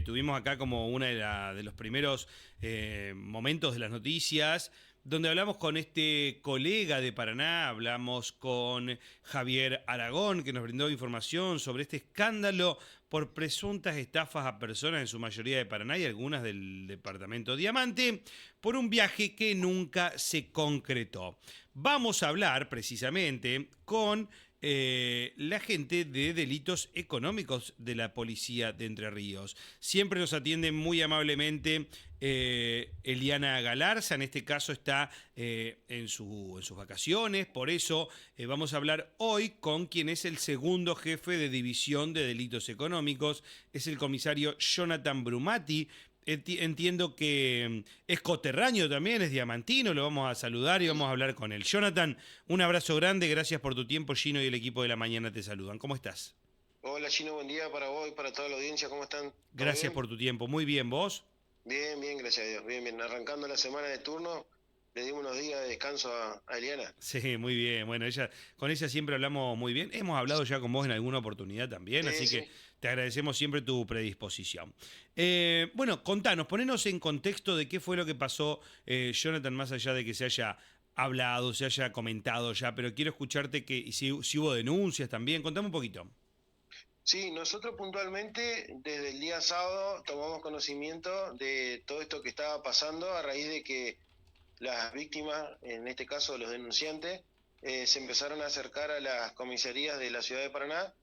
tuvimos acá como una de los primeros momentos de las noticias, donde hablamos con este colega de Paraná, hablamos con Javier Aragón, que nos brindó información sobre este escándalo por presuntas estafas a personas, en su mayoría de Paraná y algunas del departamento Diamante, por un viaje que nunca se concretó. Vamos a hablar precisamente con la gente de delitos económicos de la policía de Entre Ríos. Siempre nos atiende muy amablemente Eliana Galarza, en este caso está en sus vacaciones, por eso vamos a hablar hoy con quien es el segundo jefe de división de delitos económicos, es el comisario Jonathan Brumati. Entiendo que es coterráneo también, es diamantino, lo vamos a saludar y vamos a hablar con él. Jonathan, un abrazo grande, gracias por tu tiempo, Gino y el equipo de la mañana te saludan. ¿Cómo estás? Hola Gino, buen día para vos y para toda la audiencia, ¿cómo están? ¿Todo Gracias bien? por tu tiempo, muy bien, ¿vos? Bien, bien, gracias a Dios, bien, bien. Arrancando la semana de turno, le dimos unos días de descanso a Eliana. Sí, muy bien. Bueno, con ella siempre hablamos muy bien. Hemos hablado ya con vos en alguna oportunidad también, Sí, así que sí. te agradecemos siempre tu predisposición. Bueno, contanos, ponenos en contexto de qué fue lo que pasó, Jonathan, más allá de que se haya hablado, se haya comentado ya, pero quiero escucharte que si hubo denuncias también. Contame un poquito. Sí, nosotros puntualmente desde el día sábado tomamos conocimiento de todo esto que estaba pasando a raíz de que las víctimas, en este caso los denunciantes, se empezaron a acercar a las comisarías de la ciudad de Paraná,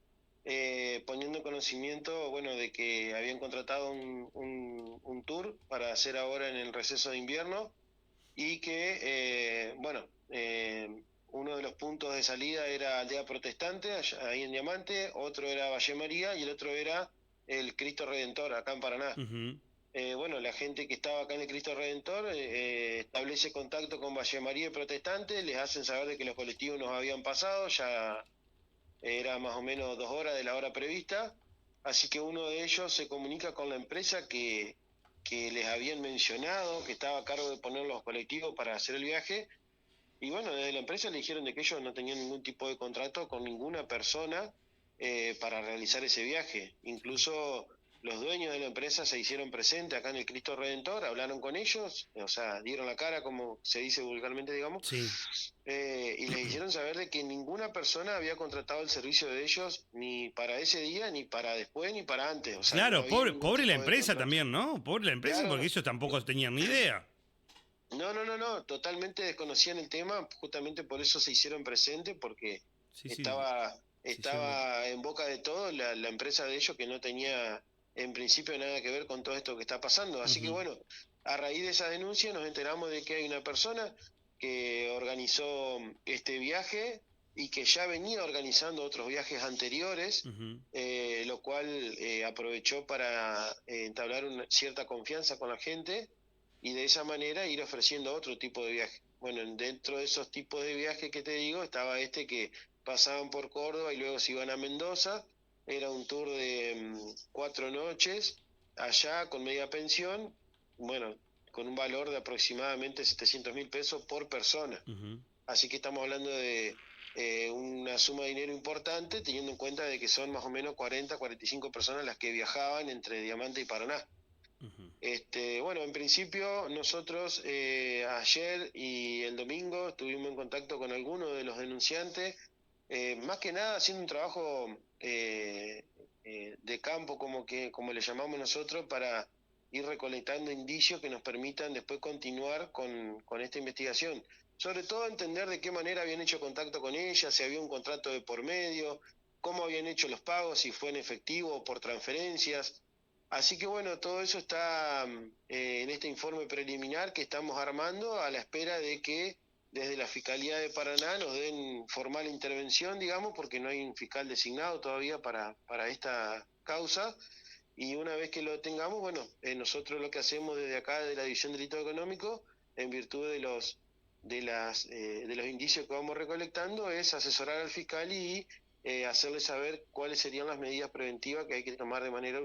poniendo en conocimiento, bueno, de que habían contratado un tour para hacer ahora en el receso de invierno y que, uno de los puntos de salida era Aldea Protestante, ahí en Diamante, otro era Valle María y el otro era el Cristo Redentor, acá en Paraná. Ujú. Bueno, la gente que estaba acá en el Cristo Redentor establece contacto con Valle María y Protestante, les hacen saber de que los colectivos nos habían pasado, ya era más o menos 2 horas de la hora prevista, así que uno de ellos se comunica con la empresa que les habían mencionado, que estaba a cargo de poner los colectivos para hacer el viaje, y bueno, desde la empresa le dijeron de que ellos no tenían ningún tipo de contrato con ninguna persona para realizar ese viaje. Incluso los dueños de la empresa se hicieron presentes acá en el Cristo Redentor, hablaron con ellos, o sea, dieron la cara, como se dice vulgarmente, digamos, Sí. y les hicieron saber de que ninguna persona había contratado el servicio de ellos ni para ese día, ni para después, ni para antes. O sea, no Claro, había pobre, ningún pobre la tipo de empresa contrato. también, ¿no? Pobre la empresa porque Claro, ellos tampoco tenían ni idea. no, no, no, no, totalmente desconocían el tema, justamente por eso se hicieron presentes, porque Sí, sí, estaba, se hicieron. estaba en boca de todo la empresa de ellos que no tenía en principio nada que ver con todo esto que está pasando. Así que Ujú. bueno, a raíz de esa denuncia nos enteramos de que hay una persona que organizó este viaje y que ya venía organizando otros viajes anteriores, Ujú. lo cual aprovechó para entablar una cierta confianza con la gente y de esa manera ir ofreciendo otro tipo de viaje. Bueno, dentro de esos tipos de viajes que te digo, estaba este que pasaban por Córdoba y luego se iban a Mendoza. Era un tour de 4 noches allá con media pensión, bueno, con un valor de aproximadamente 700.000 pesos por persona. Ujú. Así que estamos hablando de una suma de dinero importante, teniendo en cuenta de que son más o menos 45 personas las que viajaban entre Diamante y Paraná. Ujú. Bueno, en principio nosotros ayer y el domingo estuvimos en contacto con algunos de los denunciantes, más que nada haciendo un trabajo de campo, como le llamamos nosotros, para ir recolectando indicios que nos permitan después continuar con esta investigación. Sobre todo entender de qué manera habían hecho contacto con ella, si había un contrato de por medio, cómo habían hecho los pagos, si fue en efectivo o por transferencias. Así que bueno, todo eso está en este informe preliminar que estamos armando a la espera de que desde la Fiscalía de Paraná nos den formal intervención, digamos, porque no hay un fiscal designado todavía para esta causa. Y una vez que lo tengamos, bueno, nosotros lo que hacemos desde acá, de la División de Delito Económico, en virtud de los indicios que vamos recolectando, es asesorar al fiscal y hacerle saber cuáles serían las medidas preventivas que hay que tomar de manera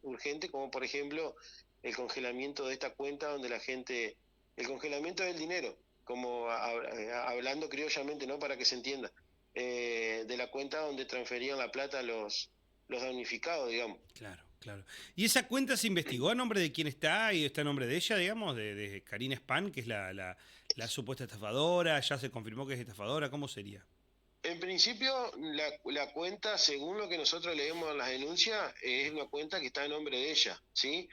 urgente, como por ejemplo el congelamiento de esta cuenta donde la gente, el congelamiento del dinero, como hablando criollamente, ¿no? Para que se entienda, de la cuenta donde transferían la plata los damnificados, digamos. Claro. claro. ¿Y esa cuenta se investigó a nombre de quién está y está a nombre de ella, digamos, de Karina Span, que es la supuesta estafadora? ¿Ya se confirmó que es estafadora? ¿Cómo sería? En principio, la cuenta, según lo que nosotros leemos en las denuncias, es una cuenta que está en nombre de ella, ¿sí?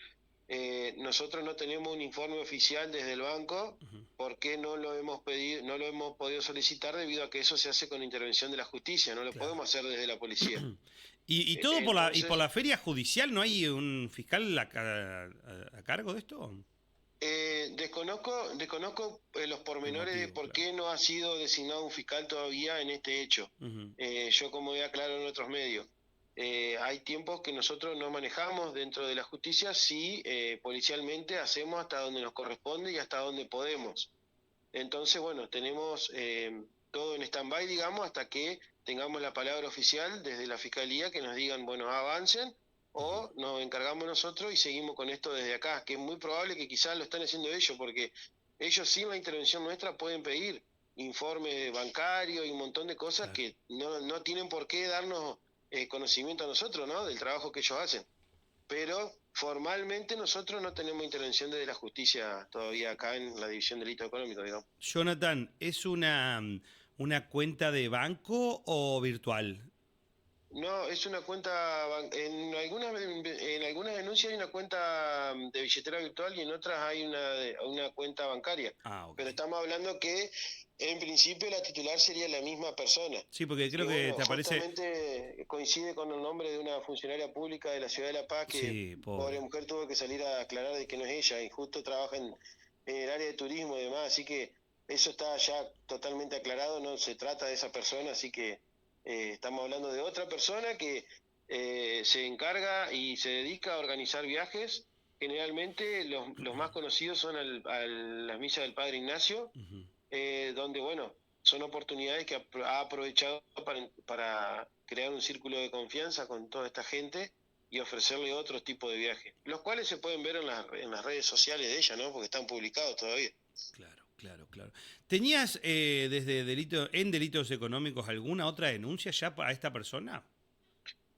Nosotros no tenemos un informe oficial desde el banco Ujú. porque no lo hemos pedido, no lo hemos podido solicitar debido a que eso se hace con intervención de la justicia, no lo Claro. podemos hacer desde la policía. ¿Y todo por Entonces, la feria judicial? ¿No hay un fiscal a cargo de esto? desconozco los El pormenores de motivo, por claro. qué no ha sido designado un fiscal todavía en este hecho. Ujú. Yo, como ya aclaro en otros medios, hay tiempos que nosotros no manejamos dentro de la justicia, sí, policialmente hacemos hasta donde nos corresponde y hasta donde podemos. Entonces, bueno, tenemos todo en stand-by, digamos, hasta que tengamos la palabra oficial desde la Fiscalía que nos digan, bueno, avancen, Ujú. o nos encargamos nosotros y seguimos con esto desde acá, que es muy probable que quizás lo están haciendo ellos, porque ellos sin la intervención nuestra pueden pedir informe bancario y un montón de cosas Claro. que no tienen por qué darnos conocimiento a nosotros, ¿no? Del trabajo que ellos hacen. Pero formalmente nosotros no tenemos intervención desde la justicia todavía acá en la División de Delitos Económicos, digamos. Jonathan, ¿es una cuenta de banco o virtual? No, es una cuenta, en algunas denuncias hay una cuenta de billetera virtual y en otras hay una cuenta bancaria. Ah, ok. Pero estamos hablando que en principio la titular sería la misma persona. Sí, porque Y creo que bueno, te aparece. justamente coincide con el nombre de una funcionaria pública de la Ciudad de La Paz que, Sí, pobre pobre. mujer, tuvo que salir a aclarar de que no es ella y justo trabaja en el área de turismo y demás, así que eso está ya totalmente aclarado, no se trata de esa persona, así que estamos hablando de otra persona que se encarga y se dedica a organizar viajes. Generalmente los más conocidos son a las misas del Padre Ignacio, Ujú. donde, bueno, son oportunidades que ha aprovechado para crear un círculo de confianza con toda esta gente y ofrecerle otro tipo de viajes, los cuales se pueden ver en las redes sociales de ella, ¿no? Porque están publicados todavía. Claro, claro, claro. ¿Tenías desde en delitos económicos alguna otra denuncia ya a esta persona?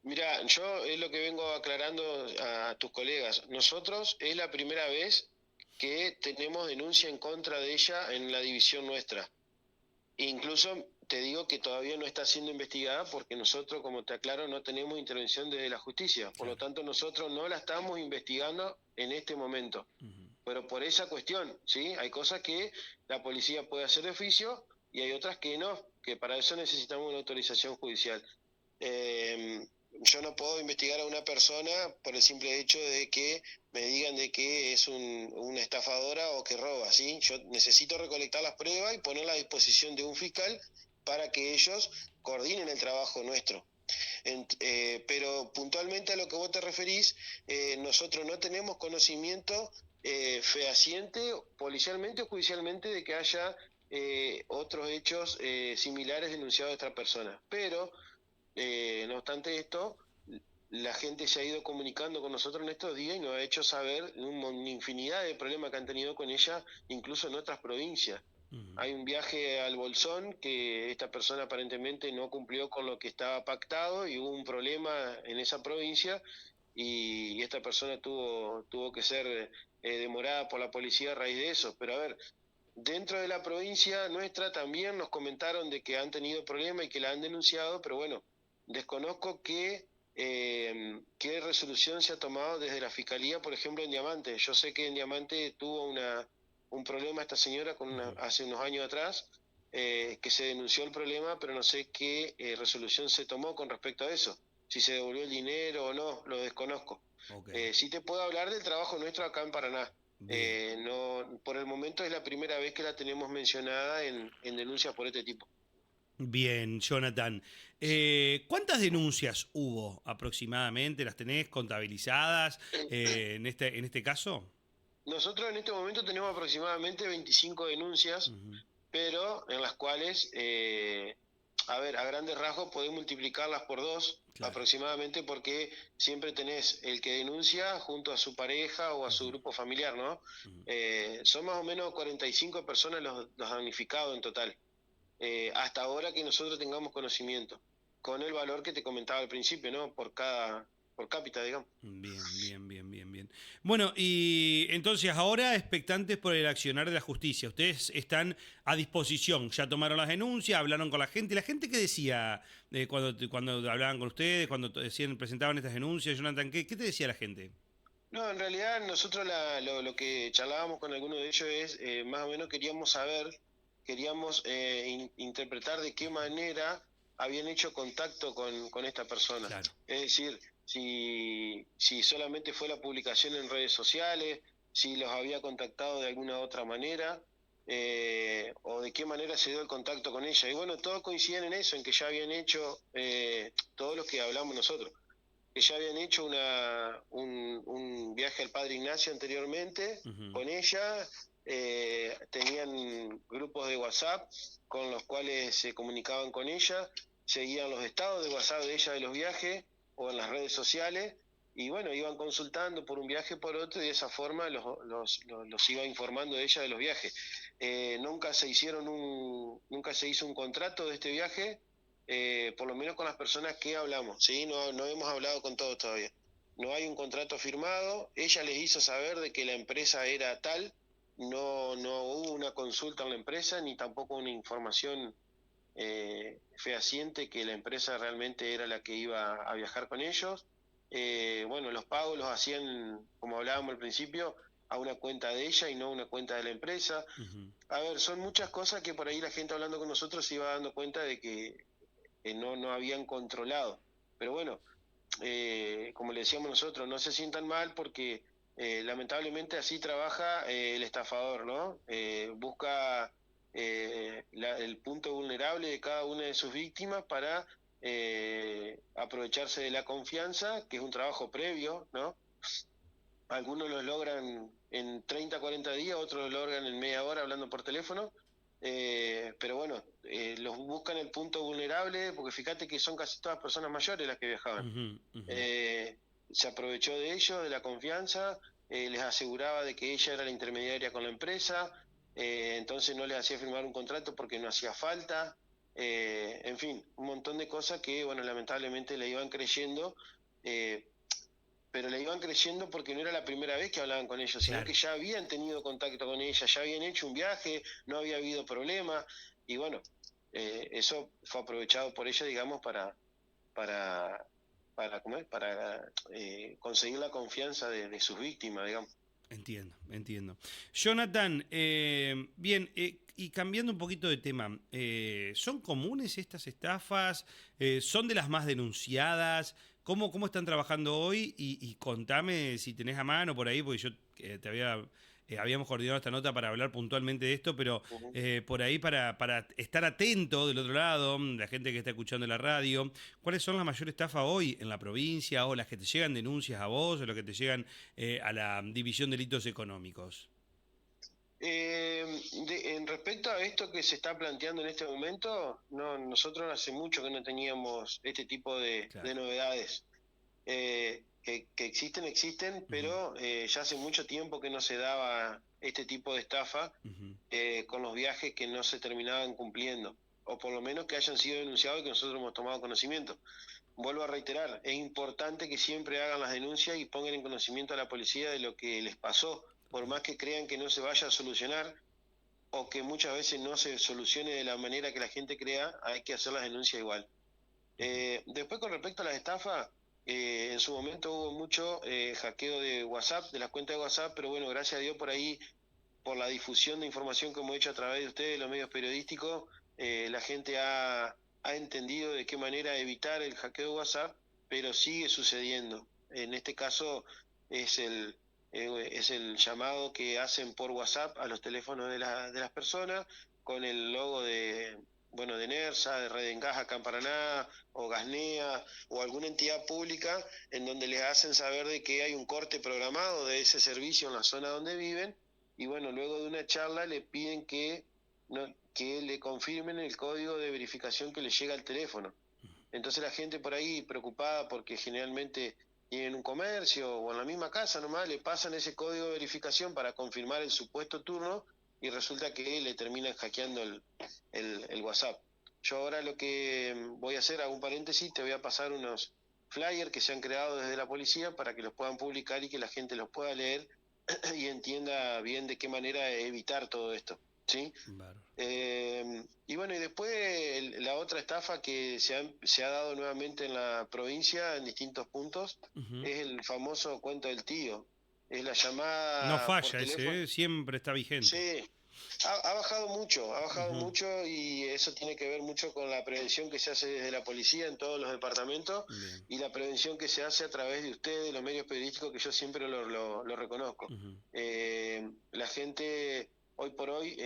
Mira, yo es lo que vengo aclarando a tus colegas. Nosotros es la primera vez que tenemos denuncia en contra de ella en la división nuestra. Incluso te digo que todavía no está siendo investigada porque nosotros, como te aclaro, no tenemos intervención desde la justicia. Por lo Claro. tanto, nosotros no la estamos investigando en este momento. Ujú. Pero por esa cuestión, ¿sí? Hay cosas que la policía puede hacer de oficio y hay otras que no, que para eso necesitamos una autorización judicial. Eh, yo no puedo investigar a una persona por el simple hecho de que me digan de que es una estafadora o que roba, ¿sí? Yo necesito recolectar las pruebas y ponerlas a disposición de un fiscal para que ellos coordinen el trabajo nuestro. Pero puntualmente a lo que vos te referís, nosotros no tenemos conocimiento fehaciente, policialmente o judicialmente, de que haya otros hechos similares denunciados a esta persona. Pero no obstante esto, la gente se ha ido comunicando con nosotros en estos días y nos ha hecho saber una infinidad de problemas que han tenido con ella, incluso en otras provincias. Ujú. Hay un viaje al Bolsón que esta persona aparentemente no cumplió con lo que estaba pactado y hubo un problema en esa provincia y esta persona tuvo que ser demorada por la policía a raíz de eso. Pero a ver, dentro de la provincia nuestra también nos comentaron de que han tenido problemas y que la han denunciado, pero bueno, desconozco qué resolución se ha tomado desde la Fiscalía, por ejemplo, en Diamante. Yo sé que en Diamante tuvo un problema esta señora Ujú. hace unos años atrás, que se denunció el problema, pero no sé qué resolución se tomó con respecto a eso. Si se devolvió el dinero o no, lo desconozco. Ok, Sí te puedo hablar del trabajo nuestro acá en Paraná. bien. No, por el momento es la primera vez que la tenemos mencionada en denuncias por este tipo. Bien, Jonathan. ¿Cuántas denuncias hubo aproximadamente? ¿Las tenés contabilizadas en este caso? Nosotros en este momento tenemos aproximadamente 25 denuncias, Ujú. pero en las cuales, a ver, a grandes rasgos podés multiplicarlas por dos Claro. aproximadamente porque siempre tenés el que denuncia junto a su pareja o a su Ujú. grupo familiar, ¿no? Ujú. Son más o menos 45 personas los damnificados en total. Hasta ahora que nosotros tengamos conocimiento, con el valor que te comentaba al principio, ¿no? por cápita, digamos. Bien, bien, bien, bien, bien. Bueno, y entonces ahora expectantes por el accionar de la justicia. Ustedes están a disposición, ya tomaron las denuncias, hablaron con la gente. ¿La gente qué decía cuando hablaban con ustedes, cuando decían, presentaban estas denuncias, Jonathan? ¿Qué te decía la gente? No, en realidad nosotros lo que charlábamos con algunos de ellos es, más o menos queríamos saber, queríamos interpretar de qué manera habían hecho contacto con esta persona. Claro. Es decir, si solamente fue la publicación en redes sociales, si los había contactado de alguna otra manera, o de qué manera se dio el contacto con ella. Y bueno, todos coinciden en eso, en que ya habían hecho todos los que hablamos nosotros que ya habían hecho un viaje al Padre Ignacio anteriormente Ujú. con ella, tenían grupos de WhatsApp con los cuales se comunicaban con ella, seguían los estados de WhatsApp de ella de los viajes o en las redes sociales, y bueno, iban consultando por un viaje por otro y de esa forma los iba informando de ella de los viajes. Nunca se hizo un contrato de este viaje, por lo menos con las personas que hablamos, ¿sí? No hemos hablado con todos todavía. No hay un contrato firmado, ella les hizo saber de que la empresa era tal, no hubo una consulta en la empresa, ni tampoco una información fehaciente que la empresa realmente era la que iba a viajar con ellos. Bueno, los pagos los hacían, como hablábamos al principio, a una cuenta de ella y no a una cuenta de la empresa. Ujú. A ver, son muchas cosas que por ahí la gente hablando con nosotros se iba dando cuenta de que no habían controlado. Pero bueno, como le decíamos nosotros, no se sientan mal porque lamentablemente así trabaja el estafador, ¿no? Busca el punto vulnerable de cada una de sus víctimas para aprovecharse de la confianza, que es un trabajo previo, ¿no? Algunos los logran en 30, 40 días, otros los logran en media hora hablando por teléfono, pero bueno, los buscan el punto vulnerable, porque fíjate que son casi todas personas mayores las que viajaban. Ujú, ujú. Eh, Se aprovechó de ellos, de la confianza, les aseguraba de que ella era la intermediaria con la empresa, entonces no les hacía firmar un contrato porque no hacía falta, en fin, un montón de cosas que, bueno, lamentablemente le iban creyendo, eh, pero le iban creyendo porque no era la primera vez que hablaban con ellos, sino que Claro. ya habían tenido contacto con ella, ya habían hecho un viaje, no había habido problema, y bueno, eso fue aprovechado por ella, digamos, para, ¿cómo es? Para conseguir la confianza de sus víctimas, digamos. Entiendo, entiendo. Jonathan, bien, y cambiando un poquito de tema, ¿son comunes estas estafas? ¿Son de las más denunciadas? ¿Cómo están trabajando hoy? Y contame si tenés a mano por ahí, porque yo habíamos coordinado esta nota para hablar puntualmente de esto, pero Ujú. por ahí para estar atento del otro lado, la gente que está escuchando la radio, ¿cuáles son las mayores estafas hoy en la provincia o las que te llegan denuncias a vos o las que te llegan a la División de Delitos Económicos? En respecto a esto que se está planteando en este momento, no, nosotros hace mucho que no teníamos este tipo de Claro. novedades. Que existen, existen, Ujú, pero ya hace mucho tiempo que no se daba este tipo de estafa ujú. con los viajes que no se terminaban cumpliendo, o por lo menos que hayan sido denunciados y que nosotros hemos tomado conocimiento. Vuelvo a reiterar, es importante que siempre hagan las denuncias y pongan en conocimiento a la policía de lo que les pasó, por más que crean que no se vaya a solucionar o que muchas veces no se solucione de la manera que la gente crea, hay que hacer las denuncias igual. Ujú. Después con respecto a las estafas, en su momento hubo mucho hackeo de WhatsApp, de las cuentas de WhatsApp, pero bueno, gracias a Dios por ahí, por la difusión de información que hemos hecho a través de ustedes, los medios periodísticos, la gente ha entendido de qué manera evitar el hackeo de WhatsApp, pero sigue sucediendo. En este caso es el llamado que hacen por WhatsApp a los teléfonos de las personas con el logo bueno, de NERSA, de Red Encaja acá en Paraná, o Gasnea, o alguna entidad pública, en donde les hacen saber de que hay un corte programado de ese servicio en la zona donde viven, y bueno, luego de una charla le piden que le confirmen el código de verificación que le llega al teléfono. Entonces la gente por ahí preocupada porque generalmente tienen un comercio o en la misma casa nomás le pasan ese código de verificación para confirmar el supuesto turno y resulta que le terminan hackeando el WhatsApp. Yo ahora lo que voy a hacer, hago un paréntesis, te voy a pasar flyers que se han creado desde la policía para que los puedan publicar y que la gente los pueda leer y entienda bien de qué manera evitar todo esto, ¿sí? Y bueno, y después la otra estafa que se ha dado nuevamente en la provincia en distintos puntos es el famoso cuento del tío. Es la No llamada por falla teléfono. ese, ¿eh? Siempre está vigente. Sí, ha bajado mucho y eso tiene que ver mucho con la prevención que se hace desde la policía en todos los departamentos Bien. y la prevención que se hace a través de ustedes, los medios periodísticos, que yo siempre lo reconozco. La gente hoy por hoy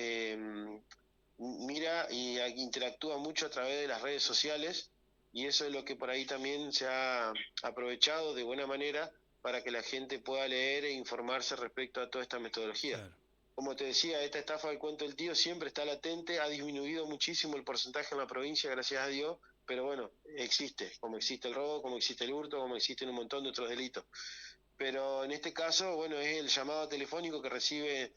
mira y interactúa mucho a través de las redes sociales y eso es lo que por ahí también se ha aprovechado de buena manera para que la gente pueda leer e informarse respecto a toda esta metodología. Claro. Como te decía, esta estafa del cuento del tío siempre está latente, ha disminuido muchísimo el porcentaje en la provincia, gracias a Dios, pero bueno, existe, como existe el robo, como existe el hurto, como existen un montón de otros delitos. Pero en este caso, bueno, es el llamado telefónico que recibe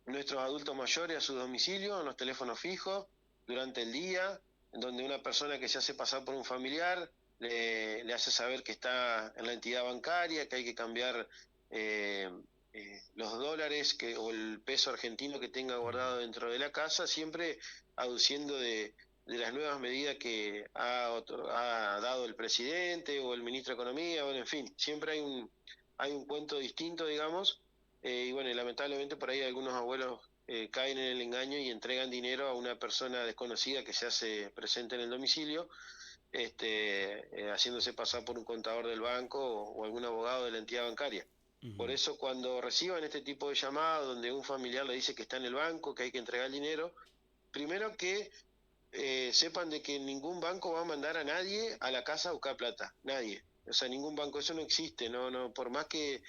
nuestros adultos mayores a su domicilio, en los teléfonos fijos, durante el día, en donde una persona que se hace pasar por un familiar le hace saber que está en la entidad bancaria, que hay que cambiar los dólares o el peso argentino que tenga guardado dentro de la casa, siempre aduciendo de las nuevas medidas que ha dado el presidente o el ministro de Economía, bueno, en fin, siempre hay un cuento distinto, digamos, y bueno, y lamentablemente por ahí algunos abuelos caen en el engaño y entregan dinero a una persona desconocida que se hace presente en el domicilio, haciéndose pasar por un contador del banco o algún abogado de la entidad bancaria. Por eso cuando reciban este tipo de llamadas donde un familiar le dice que está en el banco, que hay que entregar el dinero, primero que sepan de que ningún banco va a mandar a nadie a la casa a buscar plata, nadie. O sea, ningún banco, eso no existe, no, por más que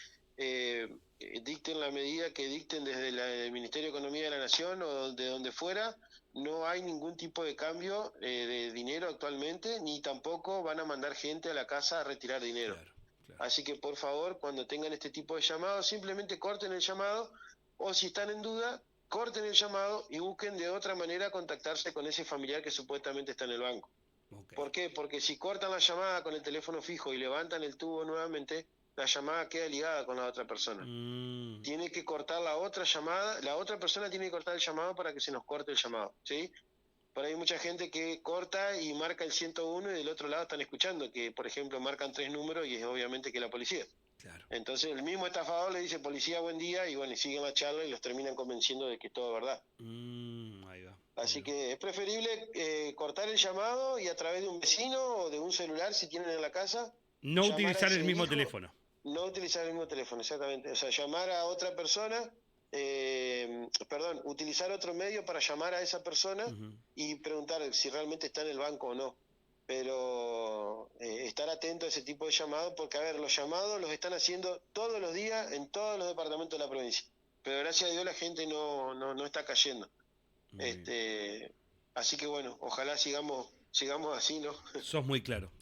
dicten la medida que dicten desde el Ministerio de Economía de la Nación o de donde fuera, no hay ningún tipo de cambio de dinero actualmente, ni tampoco van a mandar gente a la casa a retirar dinero. Claro. Así que por favor, cuando tengan este tipo de llamados, simplemente corten el llamado o si están en duda, corten el llamado y busquen de otra manera contactarse con ese familiar que supuestamente está en el banco. Okay. ¿Por qué? Porque si cortan la llamada con el teléfono fijo y levantan el tubo nuevamente, la llamada queda ligada con la otra persona. Tiene que cortar la otra llamada, la otra persona tiene que cortar el llamado para que se nos corte el llamado, ¿sí? Por ahí hay mucha gente que corta y marca el 101 y del otro lado están escuchando que, por ejemplo, marcan 3 números y es obviamente que es la policía. Claro. Entonces el mismo estafador le dice policía buen día y bueno, y siguen la charla y los terminan convenciendo de que es todo verdad. Ahí va. Así que es preferible cortar el llamado y a través de un vecino o de un celular si tienen en la casa. No utilizar el mismo teléfono. No utilizar el mismo teléfono, exactamente. O sea, llamar a otra persona, utilizar otro medio para llamar a esa persona y preguntar si realmente está en el banco o no. Pero estar atento a ese tipo de llamados, porque a ver, los llamados los están haciendo todos los días en todos los departamentos de la provincia. Pero gracias a Dios la gente no está cayendo. Así que bueno, ojalá sigamos así, ¿no? Sos muy claro.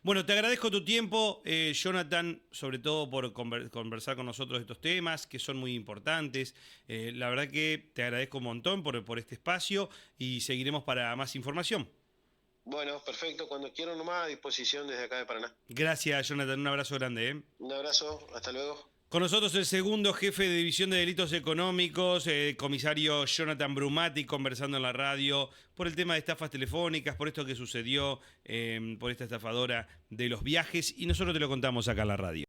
Bueno, te agradezco tu tiempo, Jonathan, sobre todo por conversar con nosotros de estos temas, que son muy importantes. La verdad que te agradezco un montón por este espacio y seguiremos para más información. Bueno, perfecto. Cuando quieran nomás, a disposición desde acá de Paraná. Gracias, Jonathan. Un abrazo grande, ¿eh? Un abrazo. Hasta luego. Con nosotros el segundo jefe de División de Delitos Económicos, el comisario Jonathan Brumati, conversando en la radio por el tema de estafas telefónicas, por esto que sucedió, por esta estafadora de los viajes, y nosotros te lo contamos acá en la radio.